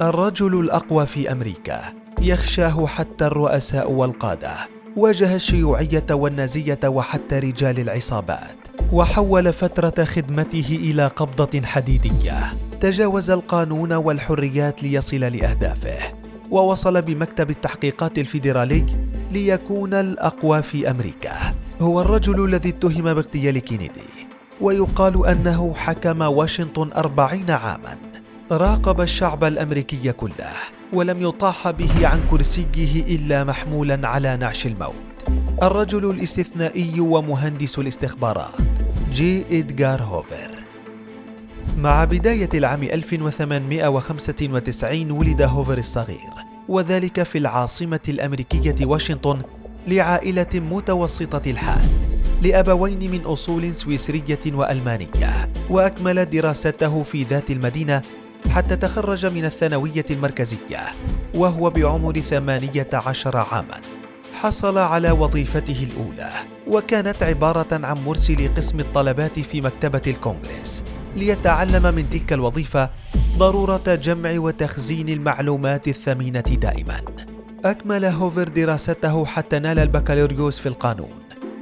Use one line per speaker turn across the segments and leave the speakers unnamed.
الرجل الأقوى في أمريكا، يخشاه حتى الرؤساء والقادة. واجه الشيوعية والنازية وحتى رجال العصابات، وحول فترة خدمته إلى قبضة حديدية. تجاوز القانون والحريات ليصل لأهدافه، ووصل بمكتب التحقيقات الفيدرالي ليكون الأقوى في أمريكا. هو الرجل الذي اتهم باغتيال كينيدي، ويقال أنه حكم واشنطن 40 عاماً. راقب الشعب الأمريكي كله، ولم يطاح به عن كرسيه إلا محمولاً على نعش الموت. الرجل الاستثنائي ومهندس الاستخبارات جي إدغار هوفر. مع بداية العام 1895 ولد هوفر الصغير، وذلك في العاصمة الأمريكية واشنطن، لعائلة متوسطة الحال، لأبوين من أصول سويسرية وألمانية. وأكمل دراسته في ذات المدينة حتى تخرج من الثانوية المركزية وهو بعمر 18 عاماً. حصل على وظيفته الأولى، وكانت عبارة عن مرسل قسم الطلبات في مكتبة الكونغرس، ليتعلم من تلك الوظيفة ضرورة جمع وتخزين المعلومات الثمينة دائما. أكمل هوفر دراسته حتى نال البكالوريوس في القانون،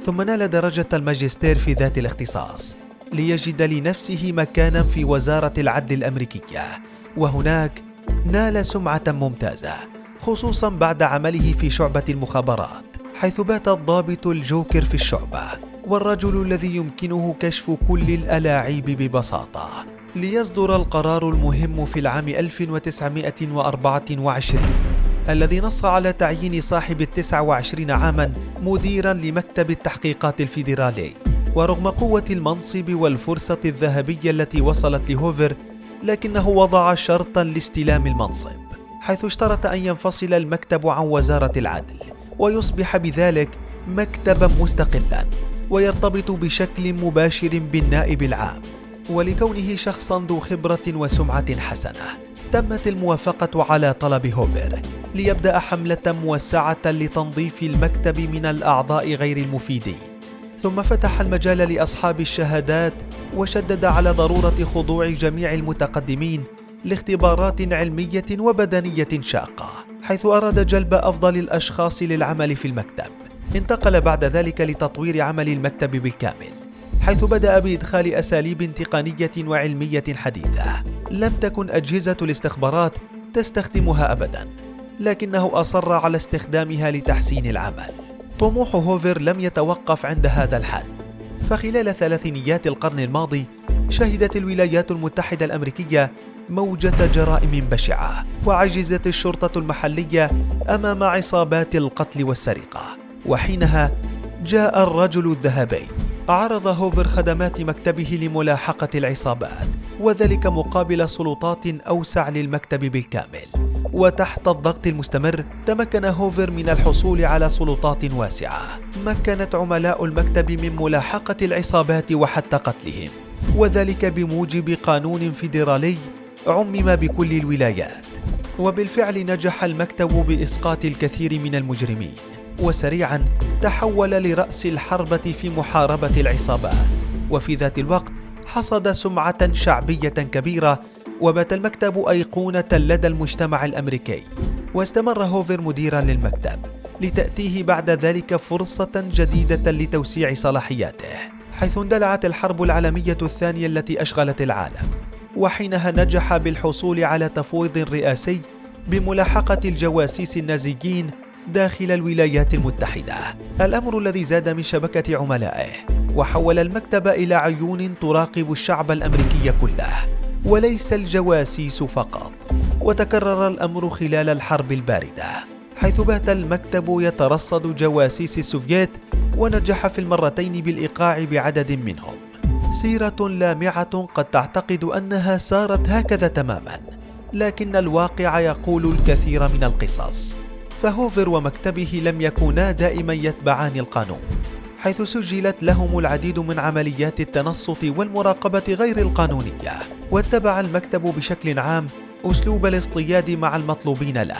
ثم نال درجة الماجستير في ذات الاختصاص، ليجد لنفسه مكانا في وزارة العدل الأمريكية، وهناك نال سمعة ممتازة، خصوصا بعد عمله في شعبة المخابرات، حيث بات الضابط الجوكر في الشعبة، والرجل الذي يمكنه كشف كل الألاعيب ببساطة. ليصدر القرار المهم في العام 1924 الذي نص على تعيين صاحب 29 عاماً مديراً لمكتب التحقيقات الفيدرالي. ورغم قوة المنصب والفرصة الذهبية التي وصلت لهوفر، لكنه وضع شرطاً لاستلام المنصب، حيث اشترط أن ينفصل المكتب عن وزارة العدل، ويصبح بذلك مكتباً مستقلاً، ويرتبط بشكل مباشر بالنائب العام. ولكونه شخصاً ذو خبرة وسمعة حسنة، تمت الموافقة على طلب هوفر ليبدأ حملة موسعة لتنظيف المكتب من الأعضاء غير المفيدين. ثم فتح المجال لأصحاب الشهادات، وشدد على ضرورة خضوع جميع المتقدمين لاختبارات علمية وبدنية شاقة، حيث أراد جلب أفضل الأشخاص للعمل في المكتب. انتقل بعد ذلك لتطوير عمل المكتب بالكامل، حيث بدأ بإدخال أساليب تقنية وعلمية حديثة لم تكن أجهزة الاستخبارات تستخدمها أبداً، لكنه أصر على استخدامها لتحسين العمل. طموح هوفر لم يتوقف عند هذا الحد، فخلال ثلاثينيات القرن الماضي شهدت الولايات المتحدة الأمريكية موجة جرائم بشعة، وعجزت الشرطة المحلية أمام عصابات القتل والسرقة. وحينها جاء الرجل الذهبي. عرض هوفر خدمات مكتبه لملاحقة العصابات، وذلك مقابل سلطات أوسع للمكتب بالكامل. وتحت الضغط المستمر تمكن هوفر من الحصول على سلطات واسعة مكنت عملاء المكتب من ملاحقة العصابات وحتى قتلهم، وذلك بموجب قانون فيدرالي عمم بكل الولايات. وبالفعل نجح المكتب بإسقاط الكثير من المجرمين، وسريعا تحول لرأس الحربة في محاربة العصابات. وفي ذات الوقت حصد سمعة شعبية كبيرة، وبات المكتب أيقونة لدى المجتمع الأمريكي. واستمر هوفر مديرا للمكتب، لتأتيه بعد ذلك فرصة جديدة لتوسيع صلاحياته، حيث اندلعت الحرب العالمية الثانية التي أشغلت العالم، وحينها نجح بالحصول على تفويض رئاسي بملاحقة الجواسيس النازيين داخل الولايات المتحدة، الأمر الذي زاد من شبكة عملائه، وحول المكتب إلى عيون تراقب الشعب الأمريكي كله وليس الجواسيس فقط. وتكرر الأمر خلال الحرب الباردة، حيث بات المكتب يترصد جواسيس السوفييت، ونجح في المرتين بالإيقاع بعدد منهم. سيرة لامعة قد تعتقد أنها سارت هكذا تماما، لكن الواقع يقول الكثير من القصص. فهوفر ومكتبه لم يكونا دائما يتبعان القانون، حيث سجلت لهم العديد من عمليات التنصت والمراقبة غير القانونية. واتبع المكتب بشكل عام أسلوب الاصطياد مع المطلوبين له،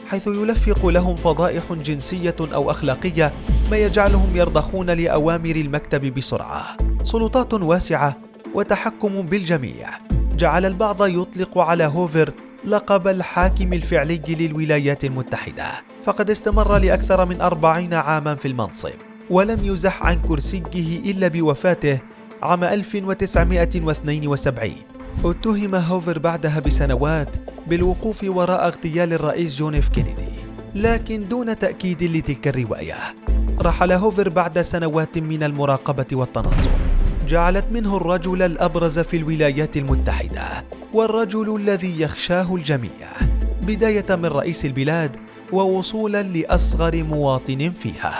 حيث يلفق لهم فضائح جنسية أو أخلاقية، ما يجعلهم يرضخون لأوامر المكتب بسرعة. سلطات واسعة وتحكم بالجميع جعل البعض يطلق على هوفر لقب الحاكم الفعلي للولايات المتحدة، فقد استمر لأكثر من 40 عاماً في المنصب، ولم يزح عن كرسيه إلا بوفاته عام 1972. اتهم هوفر بعدها بسنوات بالوقوف وراء اغتيال الرئيس جون إف كينيدي، لكن دون تأكيد لتلك الرواية. رحل هوفر بعد سنوات من المراقبة والتنصت، جعلت منه الرجل الأبرز في الولايات المتحدة، والرجل الذي يخشاه الجميع، بداية من رئيس البلاد ووصولا لأصغر مواطن فيها.